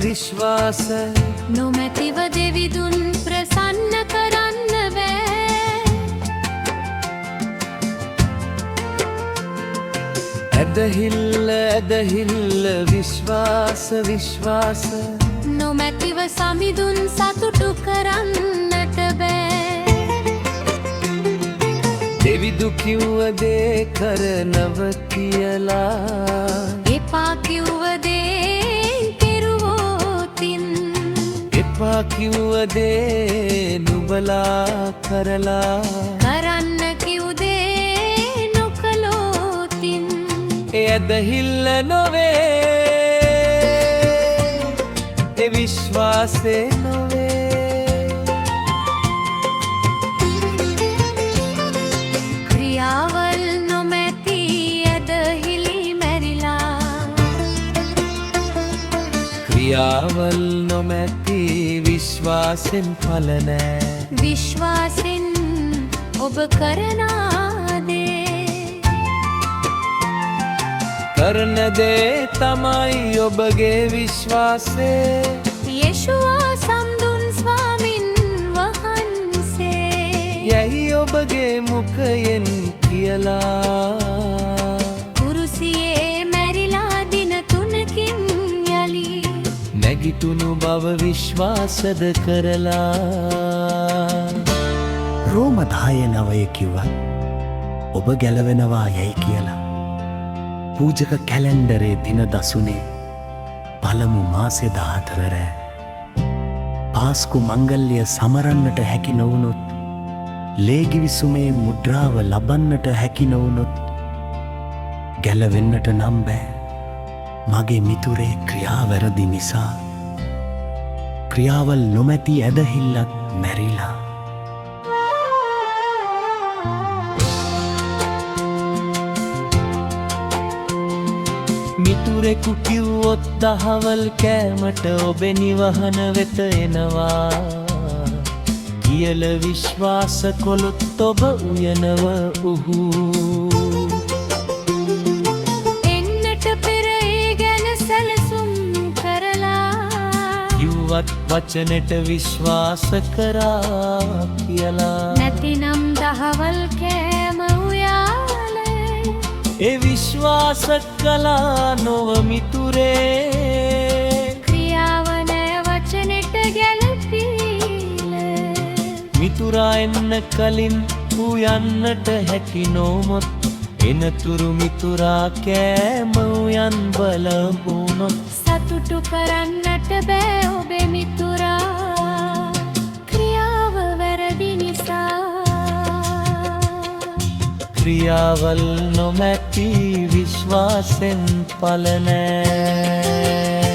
විශ්වාස නොමැතිව දෙවිදුන් ප්‍රසන්න කරන්න බෑ. ඇදහිල්ල විශ්වාස නොමැතිව සමිඳුන් සතුටු කරන්නට බෑ. දෙවිදු කිව්ව දේ කරනව කියලා එපා කිව්ව දේ කෙරුවෝතින් එපා කිව්ව දේ නුබලා කරලා කරන්න කිව් දේ නොකළෝතින් ඇදහිල්ල නොවේ විශ්වාසේ නොවේ. ක්‍රියාවල් නොමැති ඇදහිලි මැරිලා ක්‍රියාවල් නොමැති විශ්වාසෙන් පල නෑ. විශ්වාසෙන් ඔබ කරනාදේ කරන දේ තමයි ඔබගේ විශ්වාසේ. යේෂුවා සම්දුන් ස්වාමින් වහන්සේ යැයි ඔබගේ මුඛයෙන් කියලා කුරුසියේ මැරිලා දින 3කින් යලි නැගිටුණු බව විශ්වාසද කරලා. රෝම 10:9 කිව්වත් ඔබ ගැලවෙනවා යයි කියලා. පූජක කැලෙන්ඩරේ දින දසුනේ පළමු මාසේ 14 රෑ පාස්කු මංගල්‍ය සමරන්නට හැකි නොවුනොත්, ලේගිවිසුමේ මුද්‍රාව ලබන්නට හැකි නොවුනොත් ගැලවෙන්නට නම් බෑ. මගේ මිතුරේ ක්‍රියාවැරදි නිසා. ක්‍රියාවල් නොමැති ඇදහිල්ලත් මැරිලා. මිතුරෙකු කිව්වොත් දහවල් කෑමට ඔබේ නිවහන වෙත එනවා කියල විශ්වාස කොළොත් ඔබ උයනව උහු. එන්නට පෙර ඒ ගැන සැලසුම් කරලා කිව්වත් වචනෙට විශ්වාස කරා කියලා. නැතිනම් දහවල් කෑම උයාලේ ඒ විශ්වාස කළා නොව මිතුරේ. ක්‍රියාව නෑ වචනෙට ගැලපීල මිතුරා එන්න කලින් උයන්නට හැකි නොමොත් එනතුරු මිතුරා කෑම උයන් බලමුණොත් සතුටු කරන්නට බෑ ඔබේ මිතුරා ක්‍රියාව වැරදි නිසා. ක්‍රියාවල් නොමැති විශ්වාසෙන් පල නෑ.